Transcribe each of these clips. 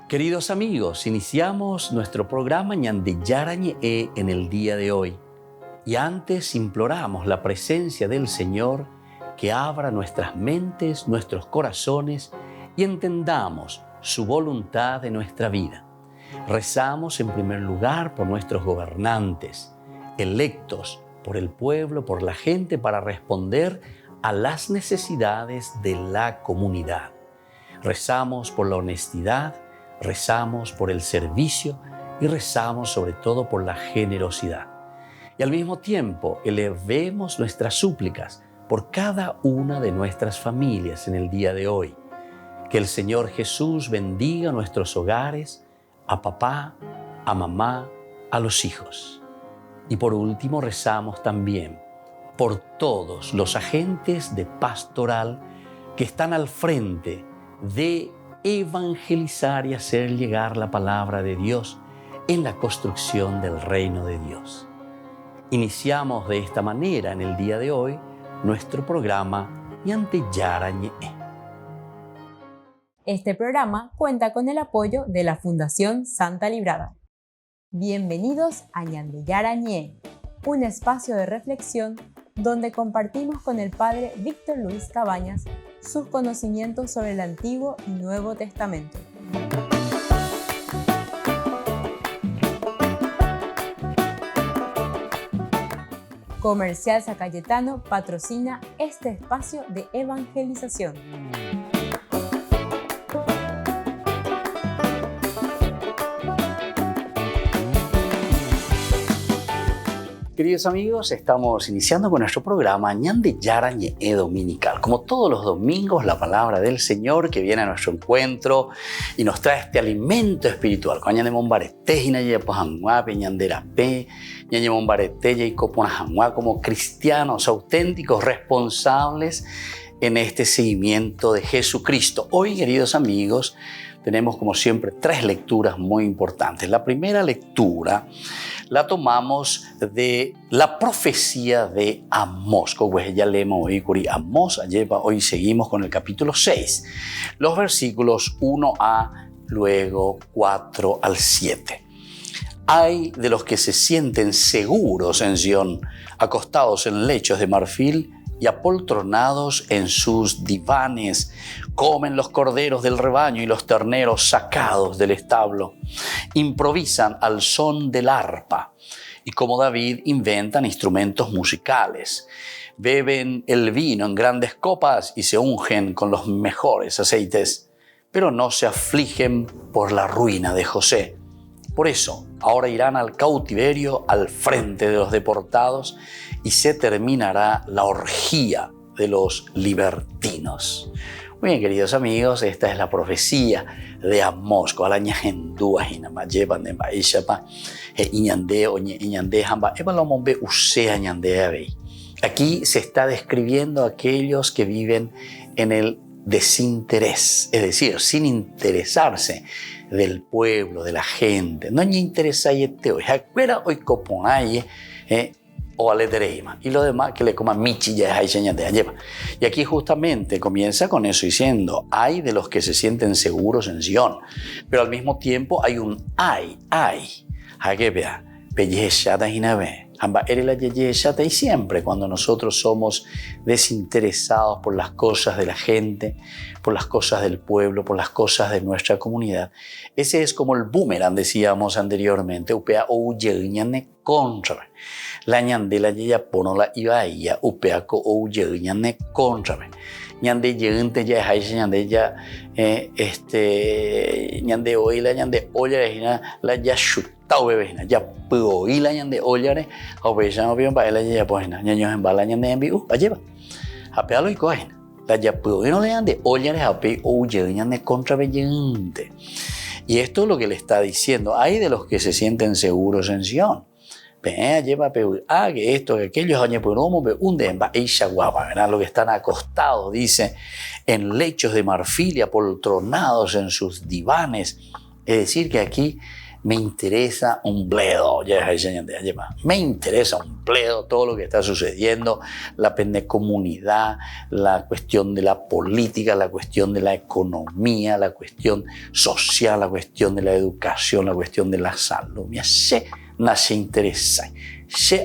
Queridos amigos, iniciamos nuestro programa Ñande Yarañe en el día de hoy. Y antes imploramos la presencia del Señor que abra nuestras mentes, nuestros corazones y entendamos su voluntad en nuestra vida. Rezamos en primer lugar por nuestros gobernantes, electos por el pueblo, por la gente, para responder a las necesidades de la comunidad. Rezamos por la honestidad, rezamos por el servicio y rezamos sobre todo por la generosidad. Y al mismo tiempo elevemos nuestras súplicas por cada una de nuestras familias en el día de hoy. Que el Señor Jesús bendiga nuestros hogares, a papá, a mamá, a los hijos. Y por último rezamos también por todos los agentes de pastoral que están al frente de evangelizar y hacer llegar la palabra de Dios en la construcción del reino de Dios. Iniciamos de esta manera en el día de hoy nuestro programa Ñande Yarañe. Este programa cuenta con el apoyo de la Fundación Santa Librada. Bienvenidos a Ñande Yarañe, un espacio de reflexión donde compartimos con el Padre Víctor Luis Cabañas sus conocimientos sobre el Antiguo y Nuevo Testamento. Comercial San Cayetano patrocina este espacio de evangelización. Queridos amigos, estamos iniciando con nuestro programa Ñande Yarañe dominical. Como todos los domingos, la palabra del Señor que viene a nuestro encuentro y nos trae este alimento espiritual. Ñande Mombarete, Ñande Pojanguape, Ñande Rape, Ñande Mombarete, Jacob Pojanguá, como cristianos auténticos, responsables en este seguimiento de Jesucristo. Hoy, queridos amigos, tenemos como siempre 3 lecturas muy importantes. La primera lectura la tomamos de la profecía de Amós. Como ya leemos hoy Amós, hoy seguimos con el capítulo 6, los versículos 1a, luego 4 al 7. Hay de los que se sienten seguros en Sión, acostados en lechos de marfil y apoltronados en sus divanes. Comen los corderos del rebaño y los terneros sacados del establo. Improvisan al son del arpa y como David inventan instrumentos musicales. Beben el vino en grandes copas y se ungen con los mejores aceites, pero no se afligen por la ruina de José. Por eso, ahora irán al cautiverio al frente de los deportados y se terminará la orgía de los libertinos. Muy bien, queridos amigos, esta es la profecía de Amós. Aquí se está describiendo a aquellos que viven en el desinterés, es decir, sin interesarse del pueblo, de la gente. No me interesa hoy o aletereima, y lo demás que le coman michi ya es lleva. Y aquí justamente comienza con eso diciendo: hay de los que se sienten seguros en Sion, pero al mismo tiempo hay un hay, que vea, y siempre cuando nosotros somos desinteresados por las cosas de la gente, por las cosas del pueblo, por las cosas de nuestra comunidad, ese es como el boomerang, decíamos anteriormente, upea o ñane contra la ñande la yeya pono la ibaia upea ko o ñane contra ñande yente ya hay ñande ya ñande hoy la ñande olla la ya tao bebena ya puo y la ñande ollare o be ya no bien ba la ya poena ñaños en bala ñande en biu lleva apealo y cogen la ya puo y no le ñande ollare ape o ñande contra bellente. Y esto es lo que le está diciendo: hay de los que se sienten seguros en Sion. Lleva que esto, que aquello, lo que están acostados, dice, en lechos de marfil y apoltronados en sus divanes. Es decir, que aquí me interesa un bledo, me interesa un bledo todo lo que está sucediendo, la comunidad, la cuestión de la política, la cuestión de la economía, la cuestión social, la cuestión de la educación, la cuestión de la salud. Se interesa,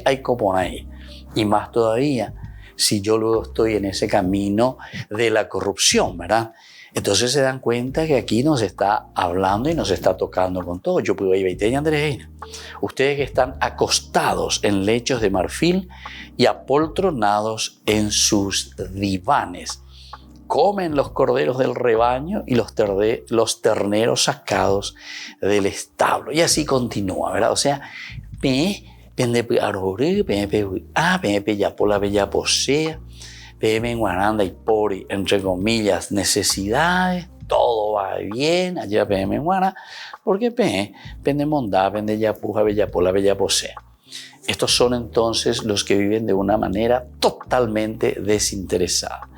hay como ahí. Y más todavía, si yo luego estoy en ese camino de la corrupción, ¿verdad? Entonces se dan cuenta que aquí nos está hablando y nos está tocando con todo. Yo puedo ir a Andrés. Ustedes que están acostados en lechos de marfil y apoltronados en sus divanes, comen los corderos del rebaño y los terneros sacados del establo. Y así continúa, ¿verdad? O sea, y por, entre comillas, necesidades, todo va bien, allá PM Guana, porque pende mondá, pende yapuja, bellapola, bellaposea. Estos son entonces los que viven de una manera totalmente desinteresada.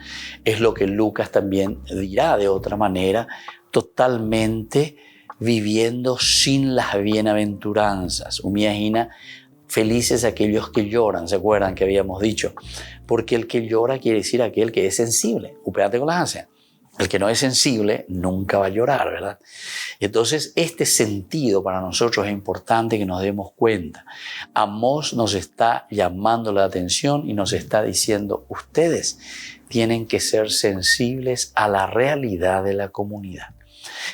Es lo que Lucas también dirá de otra manera, totalmente viviendo sin las bienaventuranzas. Imagina, felices aquellos que lloran, ¿se acuerdan que habíamos dicho? Porque el que llora quiere decir aquel que es sensible. Upéate con las ansias. El que no es sensible nunca va a llorar, ¿verdad? Entonces, este sentido para nosotros es importante que nos demos cuenta. Amós nos está llamando la atención y nos está diciendo, ustedes tienen que ser sensibles a la realidad de la comunidad.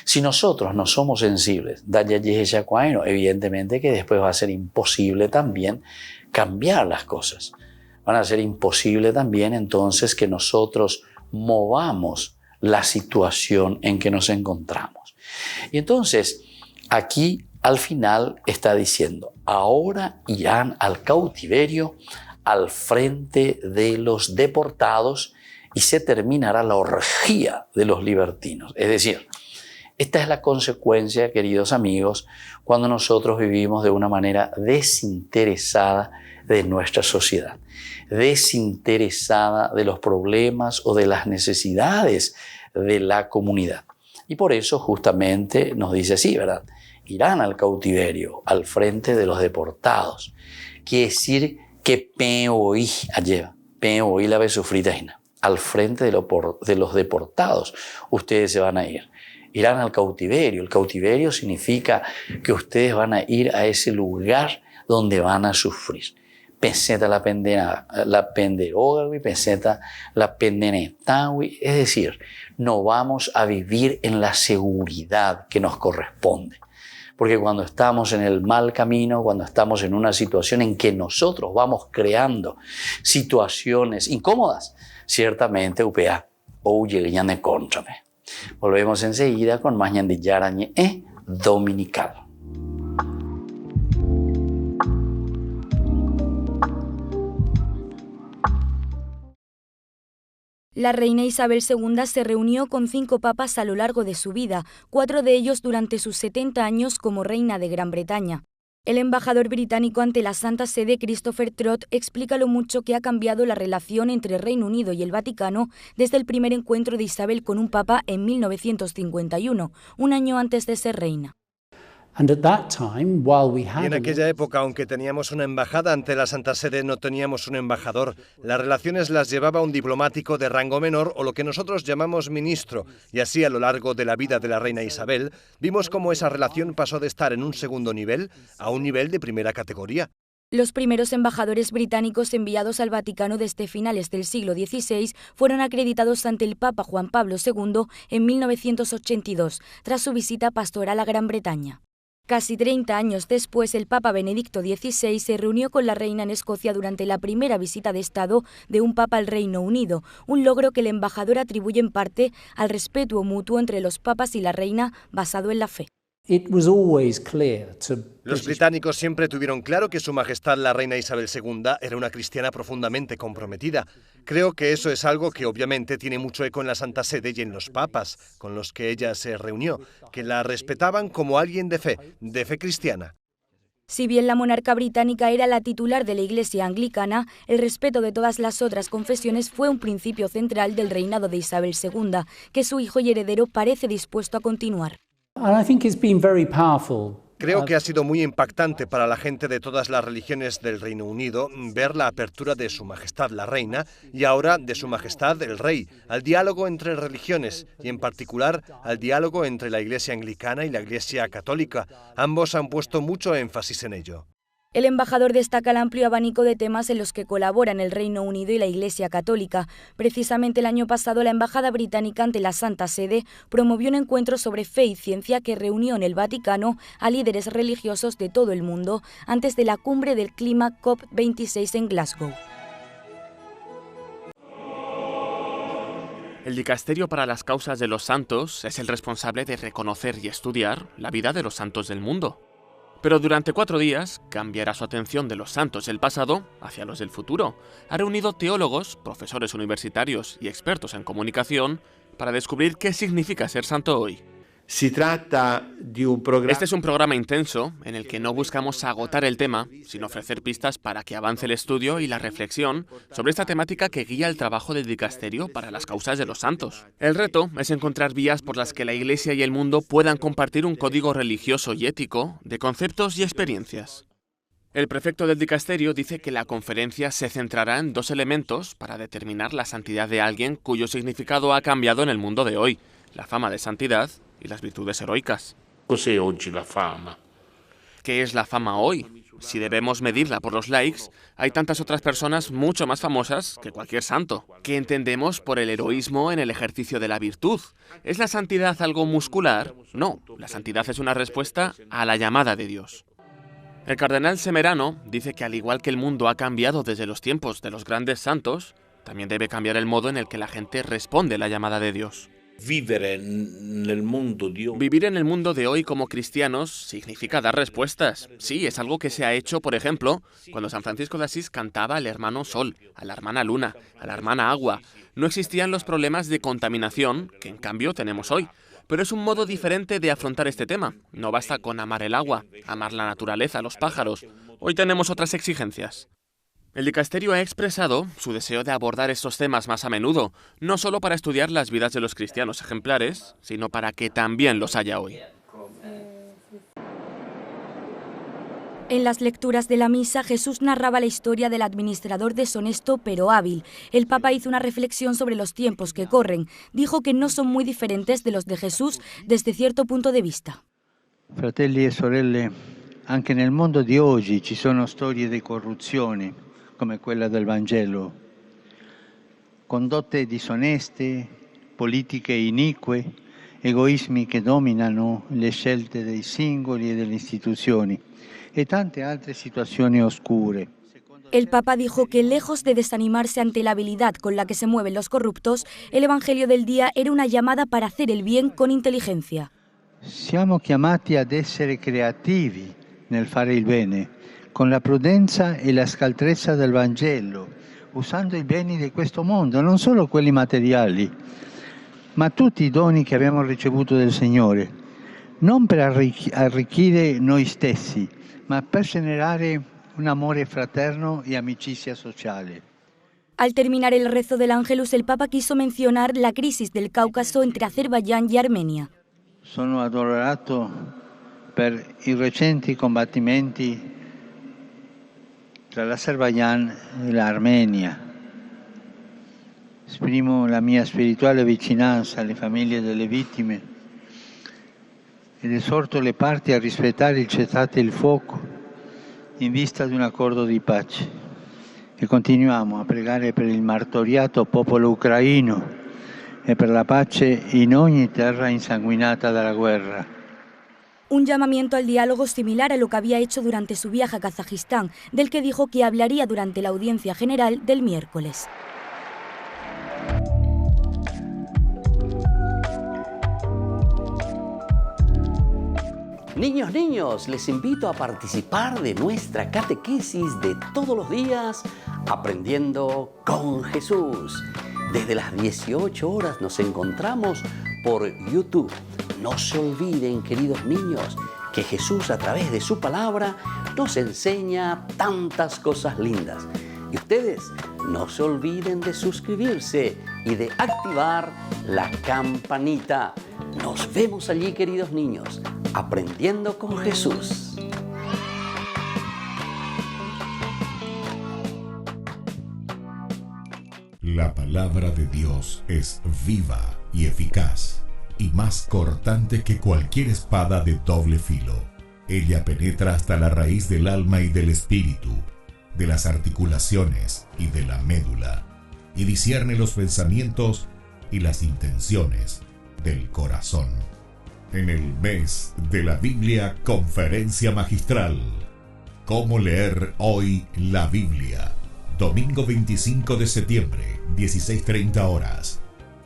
Si nosotros no somos sensibles, evidentemente que después va a ser imposible también cambiar las cosas. Van a ser imposible también entonces que nosotros movamos la situación en que nos encontramos. Y entonces, aquí al final está diciendo, ahora irán al cautiverio al frente de los deportados y se terminará la orgía de los libertinos. Es decir, esta es la consecuencia, queridos amigos, cuando nosotros vivimos de una manera desinteresada de nuestra sociedad, desinteresada de los problemas o de las necesidades de la comunidad. Y por eso justamente nos dice así, ¿verdad? Irán al cautiverio, al frente de los deportados. Quiere decir que la besufritaina, al frente de los deportados, ustedes se van a ir. Irán al cautiverio. El cautiverio significa que ustedes van a ir a ese lugar donde van a sufrir. Peseta la penderogawi, peseta la pendenetawi. Es decir, no vamos a vivir en la seguridad que nos corresponde. Porque cuando estamos en el mal camino, cuando estamos en una situación en que nosotros vamos creando situaciones incómodas, ciertamente UPA o llegan de contrame. Volvemos enseguida con más Ñan de Yarañe Dominical. La reina Isabel II se reunió con 5 papas a lo largo de su vida, 4 de ellos durante sus 70 años como reina de Gran Bretaña. El embajador británico ante la Santa Sede, Christopher Trott, explica lo mucho que ha cambiado la relación entre Reino Unido y el Vaticano desde el primer encuentro de Isabel con un papa en 1951, un año antes de ser reina. Y en aquella época, aunque teníamos una embajada ante la Santa Sede, no teníamos un embajador. Las relaciones las llevaba un diplomático de rango menor o lo que nosotros llamamos ministro. Y así, a lo largo de la vida de la reina Isabel, vimos cómo esa relación pasó de estar en un segundo nivel a un nivel de primera categoría. Los primeros embajadores británicos enviados al Vaticano desde finales del siglo XVI fueron acreditados ante el Papa Juan Pablo II en 1982, tras su visita pastoral a Gran Bretaña. Casi 30 años después, el Papa Benedicto XVI se reunió con la reina en Escocia durante la primera visita de Estado de un papa al Reino Unido, un logro que el embajador atribuye en parte al respeto mutuo entre los papas y la reina basado en la fe. Los británicos siempre tuvieron claro que Su Majestad la Reina Isabel II era una cristiana profundamente comprometida. Creo que eso es algo que obviamente tiene mucho eco en la Santa Sede y en los papas con los que ella se reunió, que la respetaban como alguien de fe cristiana. Si bien la monarca británica era la titular de la Iglesia anglicana, el respeto de todas las otras confesiones fue un principio central del reinado de Isabel II, que su hijo y heredero parece dispuesto a continuar. Creo que ha sido muy impactante para la gente de todas las religiones del Reino Unido ver la apertura de Su Majestad la Reina y ahora de Su Majestad el Rey al diálogo entre religiones y en particular al diálogo entre la Iglesia anglicana y la Iglesia católica. Ambos han puesto mucho énfasis en ello. El embajador destaca el amplio abanico de temas en los que colaboran el Reino Unido y la Iglesia Católica. Precisamente el año pasado, la Embajada Británica ante la Santa Sede promovió un encuentro sobre fe y ciencia que reunió en el Vaticano a líderes religiosos de todo el mundo antes de la cumbre del clima COP26 en Glasgow. El Dicasterio para las Causas de los Santos es el responsable de reconocer y estudiar la vida de los santos del mundo. Pero durante 4 días cambiará su atención de los santos del pasado hacia los del futuro. Ha reunido teólogos, profesores universitarios y expertos en comunicación para descubrir qué significa ser santo hoy. Este es un programa intenso en el que no buscamos agotar el tema, sino ofrecer pistas para que avance el estudio y la reflexión sobre esta temática que guía el trabajo del Dicasterio para las Causas de los Santos. El reto es encontrar vías por las que la Iglesia y el mundo puedan compartir un código religioso y ético de conceptos y experiencias. El prefecto del Dicasterio dice que la conferencia se centrará en 2 elementos para determinar la santidad de alguien cuyo significado ha cambiado en el mundo de hoy: la fama de santidad y las virtudes heroicas. Cos'è oggi la fama? ¿Qué es la fama hoy? Si debemos medirla por los likes, hay tantas otras personas mucho más famosas que cualquier santo. ¿Qué entendemos por el heroísmo en el ejercicio de la virtud? ¿Es la santidad algo muscular? No, la santidad es una respuesta a la llamada de Dios. El cardenal Semerano dice que al igual que el mundo ha cambiado desde los tiempos de los grandes santos, también debe cambiar el modo en el que la gente responde a la llamada de Dios. Vivir en el mundo de hoy como cristianos significa dar respuestas. Sí, es algo que se ha hecho, por ejemplo, cuando San Francisco de Asís cantaba al hermano Sol, a la hermana Luna, a la hermana Agua. No existían los problemas de contaminación que en cambio tenemos hoy. Pero es un modo diferente de afrontar este tema. No basta con amar el agua, amar la naturaleza, los pájaros. Hoy tenemos otras exigencias. El Dicasterio ha expresado su deseo de abordar estos temas más a menudo, no solo para estudiar las vidas de los cristianos ejemplares, sino para que también los haya hoy. En las lecturas de la misa, Jesús narraba la historia del administrador deshonesto pero hábil. El Papa hizo una reflexión sobre los tiempos que corren. Dijo que no son muy diferentes de los de Jesús desde cierto punto de vista. Fratelli e sorelle, anche nel mondo di oggi ci sono storie di corruzione, come quella del Vangelo, condotte disoneste, politiche inique, egoismi che dominano le scelte dei singoli e delle istituzioni e tante altre situazioni oscure. El Papa dijo que lejos de desanimarse ante la habilidad con la que se mueven los corruptos, el Evangelio del día era una llamada para hacer el bien con inteligencia. Siamo chiamati ad essere creativi nel fare il bene, con la prudenza e la scaltrezza del Vangelo, usando i beni di questo mondo, non solo quelli materiali, ma tutti i doni che abbiamo ricevuto del Signore, non per arricchire noi stessi, ma per generare un amore fraterno e amicizia sociale. Al terminar el rezo del Ángelus, el Papa quiso mencionar la crisis del Cáucaso entre Azerbaiyán y Armenia. Sono addolorato per i recenti combattimenti tra l'Azerbaijan e l'Armenia. Esprimo la mia spirituale vicinanza alle famiglie delle vittime ed esorto le parti a rispettare il cessate il fuoco in vista di un accordo di pace. E continuiamo a pregare per il martoriato popolo ucraino e per la pace in ogni terra insanguinata dalla guerra. Un llamamiento al diálogo similar a lo que había hecho durante su viaje a Kazajistán, del que dijo que hablaría durante la audiencia general del miércoles. Niños, les invito a participar de nuestra catequesis de todos los días, Aprendiendo con Jesús. Desde las 18 horas nos encontramos por YouTube. No se olviden, queridos niños, que Jesús a través de su palabra nos enseña tantas cosas lindas. Y ustedes no se olviden de suscribirse y de activar la campanita. Nos vemos allí, queridos niños, aprendiendo con Jesús. La palabra de Dios es viva y eficaz, y más cortante que cualquier espada de doble filo. Ella penetra hasta la raíz del alma y del espíritu, de las articulaciones y de la médula, y discierne los pensamientos y las intenciones del corazón. En el mes de la Biblia, Conferencia Magistral. ¿Cómo leer hoy la Biblia? Domingo 25 de septiembre, 16:30 horas.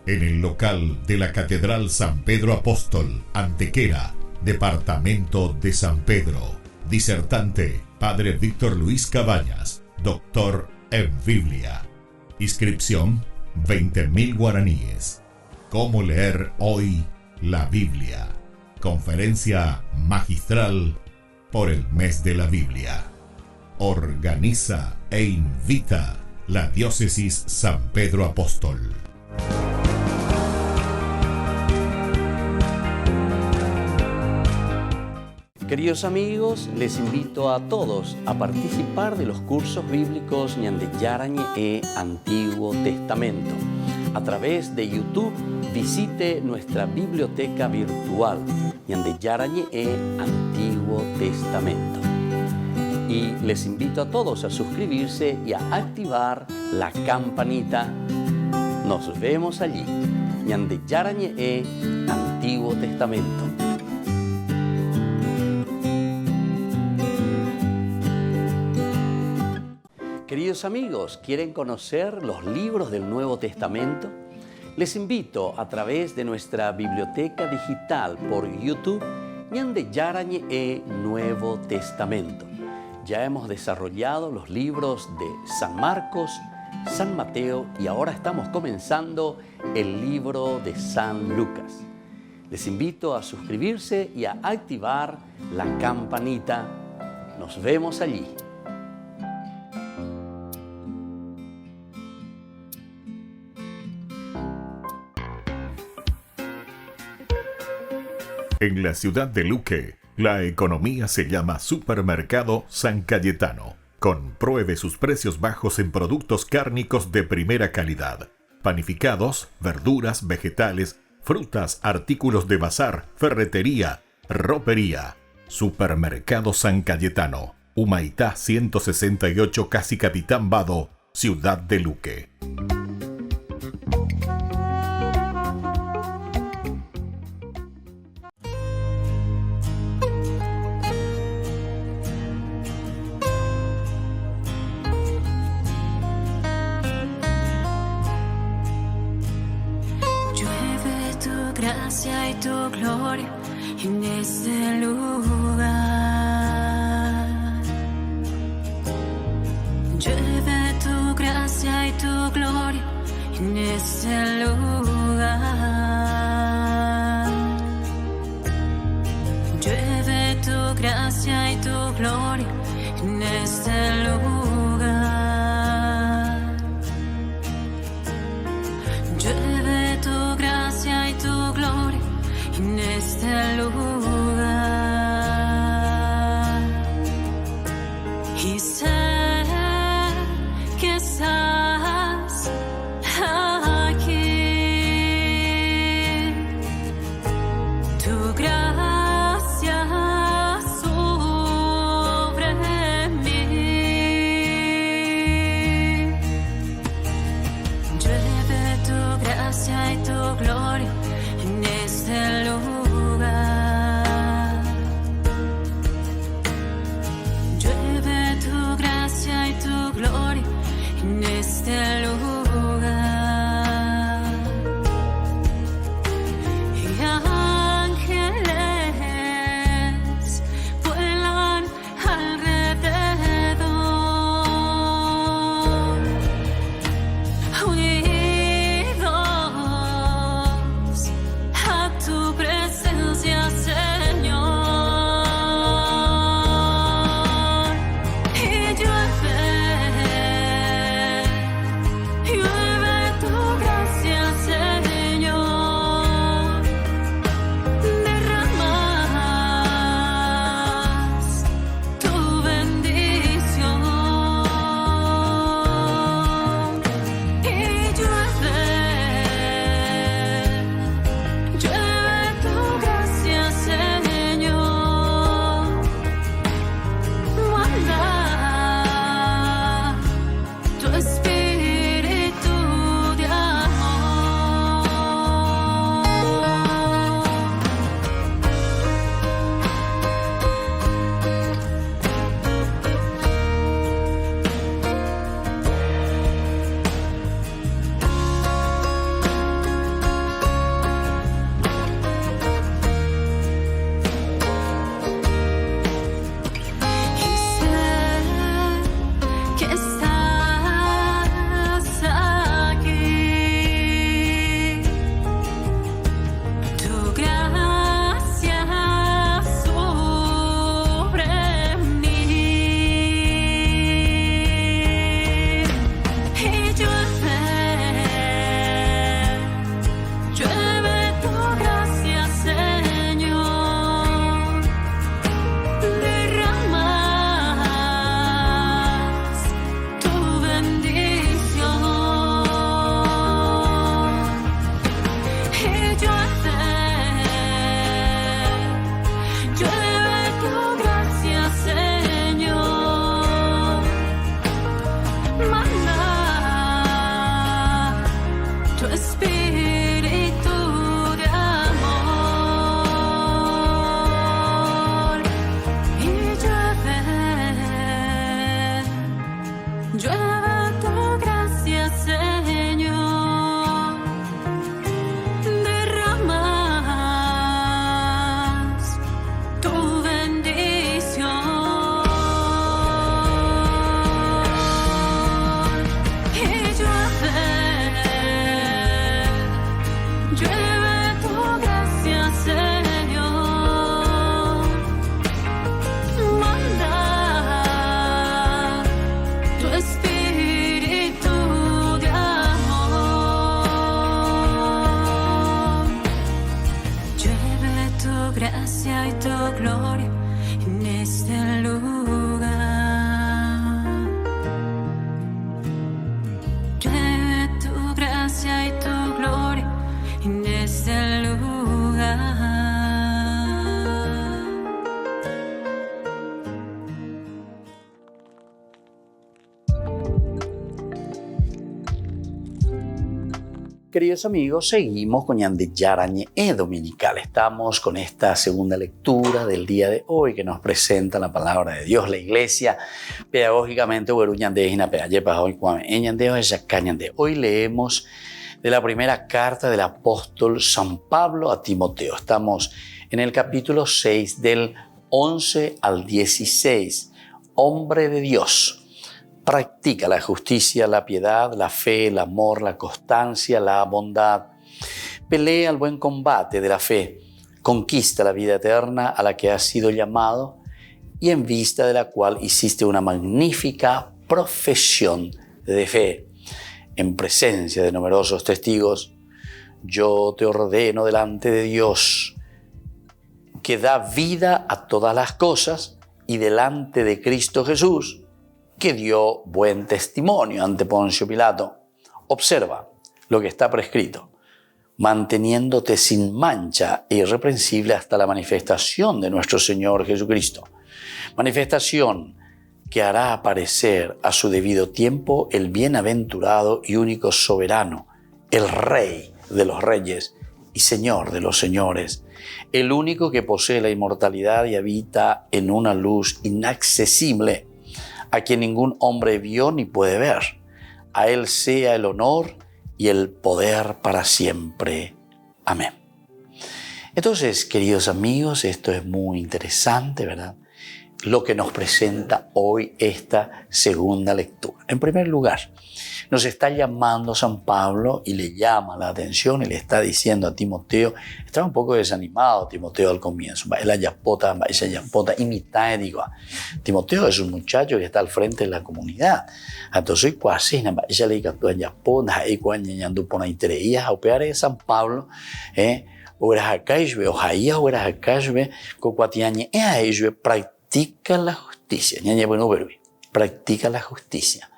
En el local de la Catedral San Pedro Apóstol, Antequera, Departamento de San Pedro. Disertante, Padre Víctor Luis Cabañas, doctor en Biblia. Inscripción, 20.000 guaraníes. ¿Cómo leer hoy la Biblia? Conferencia magistral por el mes de la Biblia. Organiza e invita la Diócesis San Pedro Apóstol. Queridos amigos, les invito a todos a participar de los cursos bíblicos Ñande Yarañe Antiguo Testamento. A través de YouTube, visite nuestra biblioteca virtual Ñande Yarañe Antiguo Testamento. Y les invito a todos a suscribirse y a activar la campanita. Nos vemos allí. Ñande Yarañe Antiguo Testamento. Queridos amigos, ¿quieren conocer los libros del Nuevo Testamento? Les invito a través de nuestra biblioteca digital por YouTube Ñande Yarañe Nuevo Testamento. Ya hemos desarrollado los libros de San Marcos, San Mateo y ahora estamos comenzando el libro de San Lucas. Les invito a suscribirse y a activar la campanita. Nos vemos allí. En la ciudad de Luque, la economía se llama Supermercado San Cayetano. Compruebe sus precios bajos en productos cárnicos de primera calidad. Panificados, verduras, vegetales, frutas, artículos de bazar, ferretería, ropería. Supermercado San Cayetano, Humaitá 168, Casi Capitán Vado, ciudad de Luque. Gracia y tu gloria en este lugar. Llueve tu gracia y tu gloria en este lugar. Llueve tu gracia y tu gloria en este lugar. Llueve tu gracia y tu gloria en este lugar. Y sé que estás aquí. Tu gracia sobre mí. Llueve tu gracia y tu gloria en este lugar. Llueve tu gracia, Señor. Manda tu espíritu de amor y llueve tu gracia, Señor. Derramas tu bendición y llueve tu gracia, Señor. Manda tu espíritu de amor. Llueve tu gracia y tu gloria en este lugar. Llueve tu gracia y tu gloria en este lugar. Queridos amigos, seguimos con Ñande Yarañe'e Dominical. Estamos con esta segunda lectura del día de hoy que nos presenta la palabra de Dios. La iglesia pedagógicamente hoy leemos de la primera carta del apóstol San Pablo a Timoteo. Estamos en el capítulo 6 del 11 al 16. Hombre de Dios. Practica la justicia, la piedad, la fe, el amor, la constancia, la bondad. Pelea el buen combate de la fe. Conquista la vida eterna a la que has sido llamado y en vista de la cual hiciste una magnífica profesión de fe. En presencia de numerosos testigos, yo te ordeno delante de Dios, que da vida a todas las cosas, y delante de Cristo Jesús, que dio buen testimonio ante Poncio Pilato. Observa lo que está prescrito, manteniéndote sin mancha e irreprensible hasta la manifestación de nuestro Señor Jesucristo. Manifestación que hará aparecer a su debido tiempo el bienaventurado y único soberano, el Rey de los reyes y Señor de los señores, el único que posee la inmortalidad y habita en una luz inaccesible, a quien ningún hombre vio ni puede ver. A Él sea el honor y el poder para siempre. Amén. Entonces, queridos amigos, esto es muy interesante, ¿verdad? Lo que nos presenta hoy esta segunda lectura. En primer lugar, nos está llamando San Pablo y le llama la atención y le está diciendo a Timoteo, estaba un poco desanimado Timoteo al comienzo, Timoteo es un muchacho que está al frente de la comunidad, entonces casi ella le dijo a San Pablo, practica la justicia. Practica la justicia.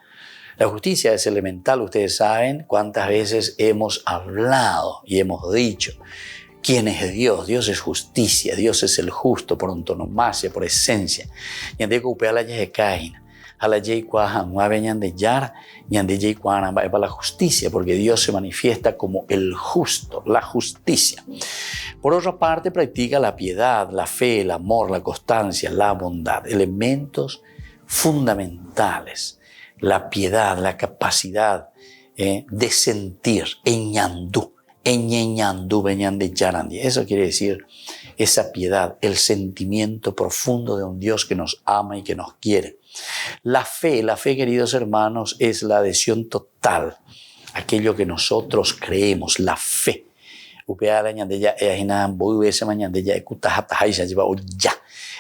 La justicia es elemental. Ustedes saben cuántas veces hemos hablado y hemos dicho quién es Dios. Dios es justicia. Dios es el justo por antonomasia, por esencia. Para la justicia, porque Dios se manifiesta como el justo, la justicia. Por otra parte, practica la piedad, la fe, el amor, la constancia, la bondad, elementos fundamentales. La piedad, la capacidad de sentir, eso quiere decir esa piedad, el sentimiento profundo de un Dios que nos ama y que nos quiere. La fe, queridos hermanos, es la adhesión total, aquello que nosotros creemos, la fe.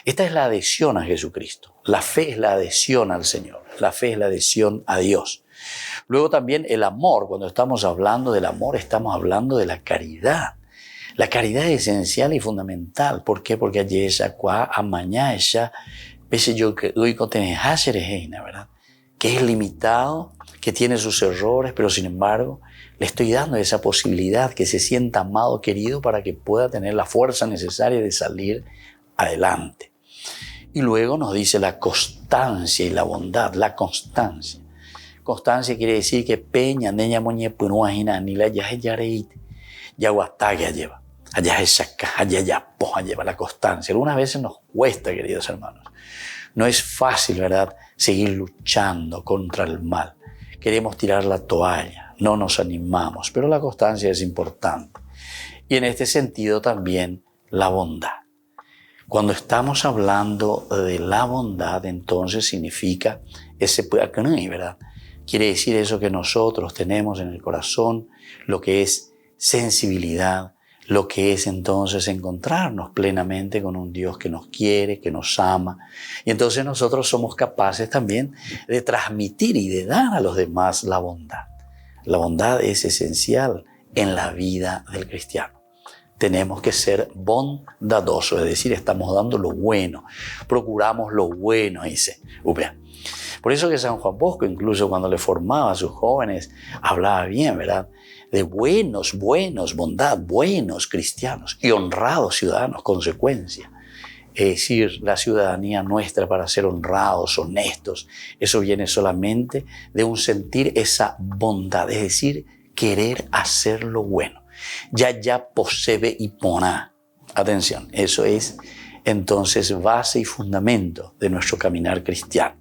Esta es la adhesión a Jesucristo. La fe es la adhesión al Señor. La fe es la adhesión a Dios. Luego también el amor. Cuando estamos hablando del amor, estamos hablando de la caridad. La caridad es esencial y fundamental. ¿Por qué? Porque allí ella amañá ella pese yo que hoy ¿verdad? Que es limitado, que tiene sus errores, pero sin embargo le estoy dando esa posibilidad que se sienta amado, querido, para que pueda tener la fuerza necesaria de salir adelante. Y luego nos dice la constancia y la bondad, la constancia. Constancia quiere decir que peña, neña moñe, punuajina, ni la yaje yareite, yaguatague lleva, allá es saca, allá ya poja lleva la constancia. Algunas veces nos cuesta, queridos hermanos. No es fácil, ¿verdad?, seguir luchando contra el mal. Queremos tirar la toalla, no nos animamos, pero la constancia es importante. Y en este sentido también la bondad. Cuando estamos hablando de la bondad, entonces significa ese puaknui, ¿verdad? Quiere decir eso que nosotros tenemos en el corazón, lo que es sensibilidad, lo que es entonces encontrarnos plenamente con un Dios que nos quiere, que nos ama. Y entonces nosotros somos capaces también de transmitir y de dar a los demás la bondad. La bondad es esencial en la vida del cristiano. Tenemos que ser bondadosos, es decir, estamos dando lo bueno, procuramos lo bueno, dice Upea. Por eso que San Juan Bosco, incluso cuando le formaba a sus jóvenes, hablaba bien, ¿verdad?, de buenos, bondad, buenos cristianos y honrados ciudadanos, consecuencia. Es decir, la ciudadanía nuestra para ser honrados, honestos, eso viene solamente de un sentir esa bondad, es decir, querer hacer lo bueno. Ya posebe y poná. Atención, eso es entonces base y fundamento de nuestro caminar cristiano.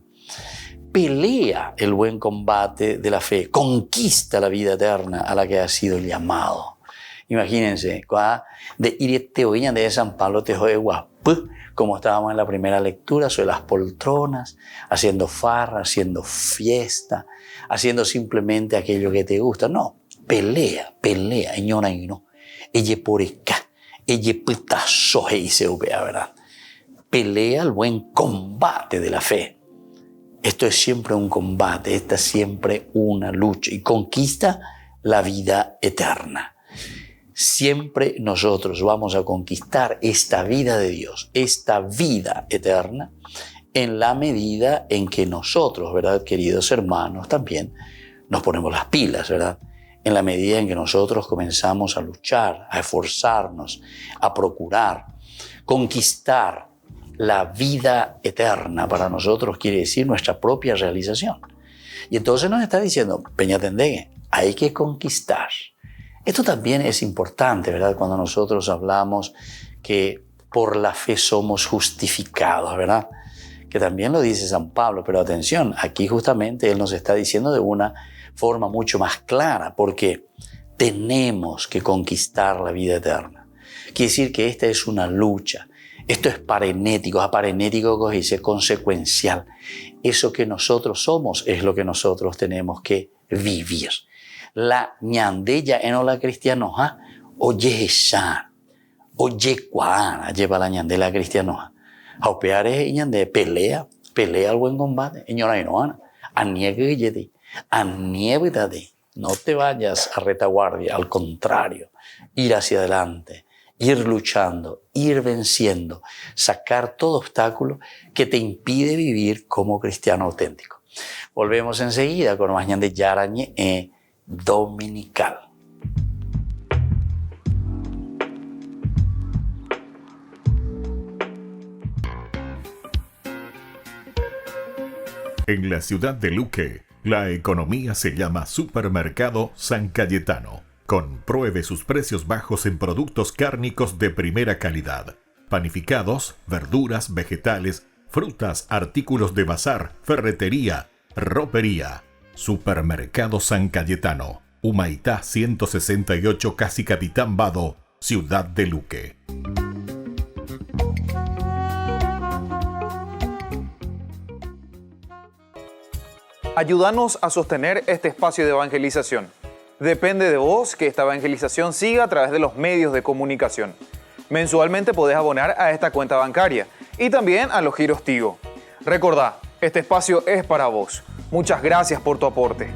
Pelea el buen combate de la fe, conquista la vida eterna a la que ha sido llamado. Imagínense, de Iriteoiña de San Pablo Tejo de Guapú, como estábamos en la primera lectura, sobre las poltronas, haciendo farra, haciendo fiesta, haciendo simplemente aquello que te gusta. No, pelea, ñora y no. Ella por acá, ella putazo, dice Upea, ¿verdad? Pelea el buen combate de la fe. Esto es siempre un combate, esta es siempre una lucha y conquista la vida eterna. Siempre nosotros vamos a conquistar esta vida de Dios, esta vida eterna, en la medida en que nosotros, ¿verdad, queridos hermanos, también nos ponemos las pilas, ¿verdad? En la medida en que nosotros comenzamos a luchar, a esforzarnos, a procurar, conquistar la vida eterna para nosotros quiere decir nuestra propia realización. Y entonces nos está diciendo, Peñatendegue, hay que conquistar. Esto también es importante, ¿verdad? Cuando nosotros hablamos que por la fe somos justificados, ¿verdad? Que también lo dice San Pablo, pero atención, aquí justamente él nos está diciendo de una forma mucho más clara, porque tenemos que conquistar la vida eterna. Quiere decir que esta es una lucha. Esto es parenético, que dice consecuencial. Eso que nosotros somos es lo que nosotros tenemos que vivir. La ñandella en la cristianoja, oye esa, oye cuana, lleva la ñandela cristianoja. Aupear es ñande, pelea el buen combate. Señora Inoana, aniegue no te vayas a retaguardia, al contrario, ir hacia adelante. Ir luchando, ir venciendo, sacar todo obstáculo que te impide vivir como cristiano auténtico. Volvemos enseguida con más ñande Yarañe dominical. En la ciudad de Luque, la economía se llama Supermercado San Cayetano. Compruebe sus precios bajos en productos cárnicos de primera calidad. Panificados, verduras, vegetales, frutas, artículos de bazar, ferretería, ropería. Supermercado San Cayetano. Humaitá 168, Casi Capitán Vado, Ciudad de Luque. Ayúdanos a sostener este espacio de evangelización. Depende de vos que esta evangelización siga a través de los medios de comunicación. Mensualmente podés abonar a esta cuenta bancaria y también a los giros Tigo. Recordá, este espacio es para vos. Muchas gracias por tu aporte.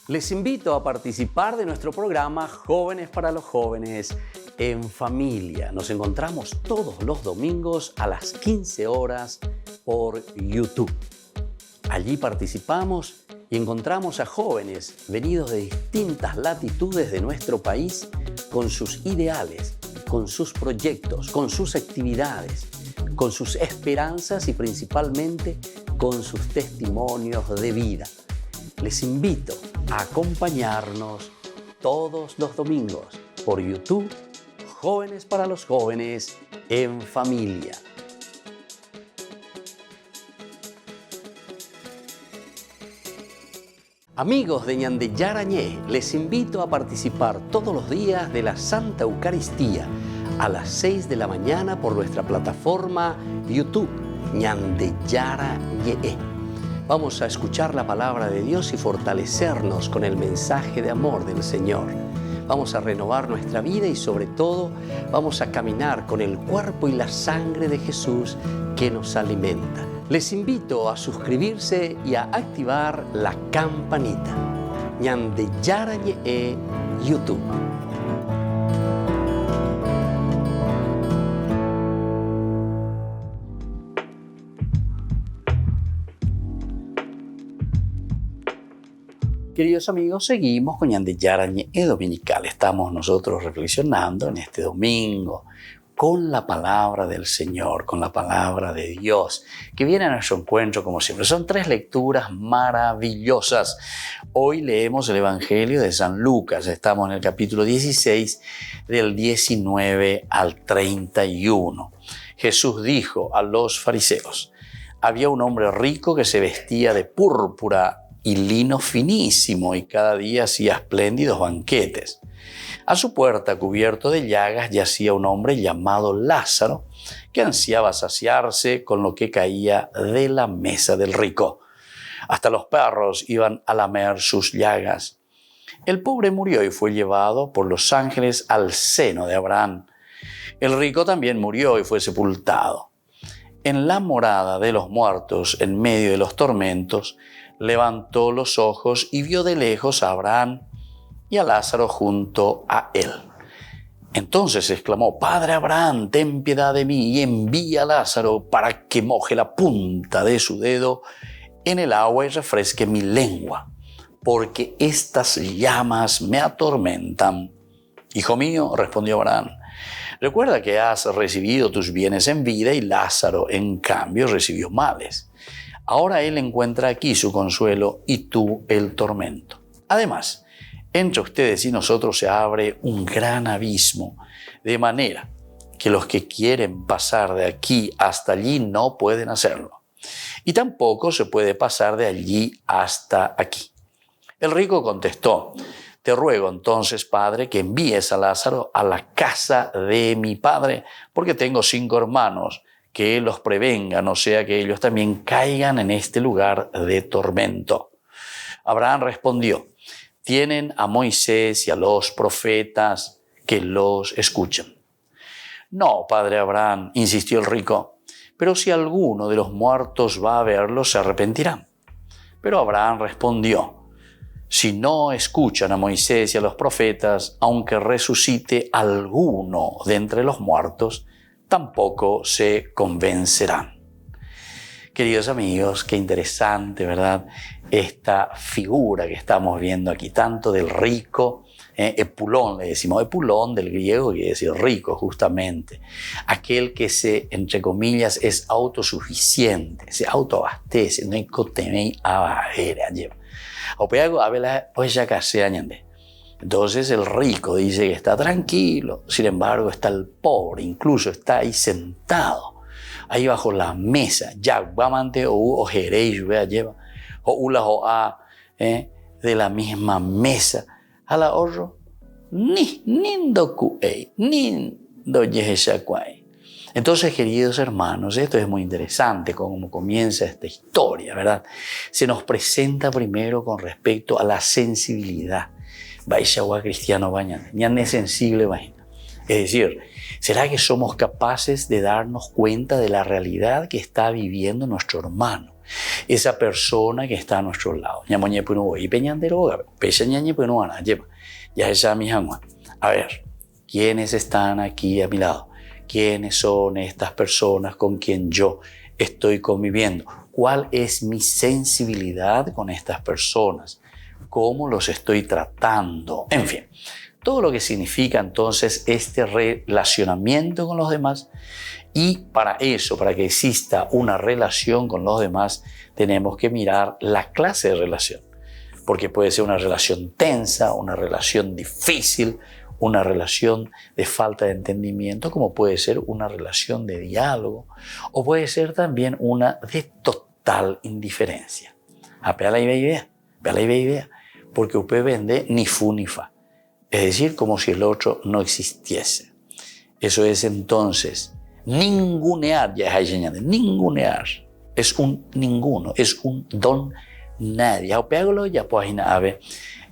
Les invito a participar de nuestro programa Jóvenes para los Jóvenes en Familia. Nos encontramos todos los domingos a las 15 horas por YouTube. Allí participamos y encontramos a jóvenes venidos de distintas latitudes de nuestro país con sus ideales, con sus proyectos, con sus actividades, con sus esperanzas y principalmente con sus testimonios de vida. Les invito a acompañarnos todos los domingos por YouTube, Jóvenes para los Jóvenes en Familia. Amigos de Ñande Yarañé, les invito a participar todos los días de la Santa Eucaristía a las 6 de la mañana por nuestra plataforma YouTube, Ñande Yarañé. Vamos a escuchar la palabra de Dios y fortalecernos con el mensaje de amor del Señor. Vamos a renovar nuestra vida y sobre todo vamos a caminar con el cuerpo y la sangre de Jesús que nos alimenta. Les invito a suscribirse y a activar la campanita. Ñande Yarañé YouTube. Queridos amigos, seguimos con Ñande Yarañé Dominical. Estamos nosotros reflexionando en este domingo con la palabra del Señor, con la palabra de Dios, que viene a nuestro encuentro como siempre. Son 3 lecturas maravillosas. Hoy leemos el Evangelio de San Lucas. Estamos en el capítulo 16, del 19 al 31. Jesús dijo a los fariseos: había un hombre rico que se vestía de púrpura y lino finísimo y cada día hacía espléndidos banquetes. A su puerta, cubierto de llagas, yacía un hombre llamado Lázaro, que ansiaba saciarse con lo que caía de la mesa del rico. Hasta los perros iban a lamer sus llagas. El pobre murió y fue llevado por los ángeles al seno de Abraham. El rico también murió y fue sepultado. En la morada de los muertos, en medio de los tormentos, levantó los ojos y vio de lejos a Abraham y a Lázaro junto a él. Entonces exclamó: Padre Abraham, ten piedad de mí y envía a Lázaro para que moje la punta de su dedo en el agua y refresque mi lengua, porque estas llamas me atormentan. Hijo mío, respondió Abraham, recuerda que has recibido tus bienes en vida y Lázaro, en cambio, recibió males. Ahora él encuentra aquí su consuelo y tú el tormento. Además, entre ustedes y nosotros se abre un gran abismo, de manera que los que quieren pasar de aquí hasta allí no pueden hacerlo. Y tampoco se puede pasar de allí hasta aquí. El rico contestó: te ruego entonces, Padre, que envíes a Lázaro a la casa de mi padre, porque tengo 5 hermanos, que él los prevenga, no sea que ellos también caigan en este lugar de tormento. Abraham respondió: tienen a Moisés y a los profetas que los escuchan. No, padre Abraham, insistió el rico, pero si alguno de los muertos va a verlos, se arrepentirán. Pero Abraham respondió: si no escuchan a Moisés y a los profetas, aunque resucite alguno de entre los muertos, tampoco se convencerán. Queridos amigos, qué interesante, ¿verdad? Esta figura que estamos viendo aquí, tanto del rico, Epulón, le decimos Epulón del griego, que quiere decir rico justamente. Aquel que se, entre comillas, es autosuficiente, se autoabastece, no hay cotemei abajera, lleva. Entonces el rico dice que está tranquilo, sin embargo está el pobre, incluso está ahí sentado, ahí bajo la mesa, ya guamante o jereis lleva, o ula o a de la misma mesa, a la horro, ni do kuei, ni do yeheshakwai. Entonces, queridos hermanos, esto es muy interesante, cómo comienza esta historia, ¿verdad? Se nos presenta primero con respecto a la sensibilidad. Baishawa cristiano bañan, ñan es sensible bañan. Es decir, ¿será que somos capaces de darnos cuenta de la realidad que está viviendo nuestro hermano? Esa persona que está a nuestro lado. A ver, ¿quiénes están aquí a mi lado? ¿Quiénes son estas personas con quien yo estoy conviviendo? ¿Cuál es mi sensibilidad con estas personas? ¿Cómo los estoy tratando? En fin, todo lo que significa entonces este relacionamiento con los demás. Y para eso, para que exista una relación con los demás, tenemos que mirar la clase de relación. Porque puede ser una relación tensa, una relación difícil, una relación de falta de entendimiento, como puede ser una relación de diálogo, o puede ser también una de total indiferencia. Vea la idea, porque usted vende ni fu ni fa, es decir, como si el otro no existiese. Eso es entonces ningunear, ya es ningunear, es un ninguno, es un don nadie. Ya pues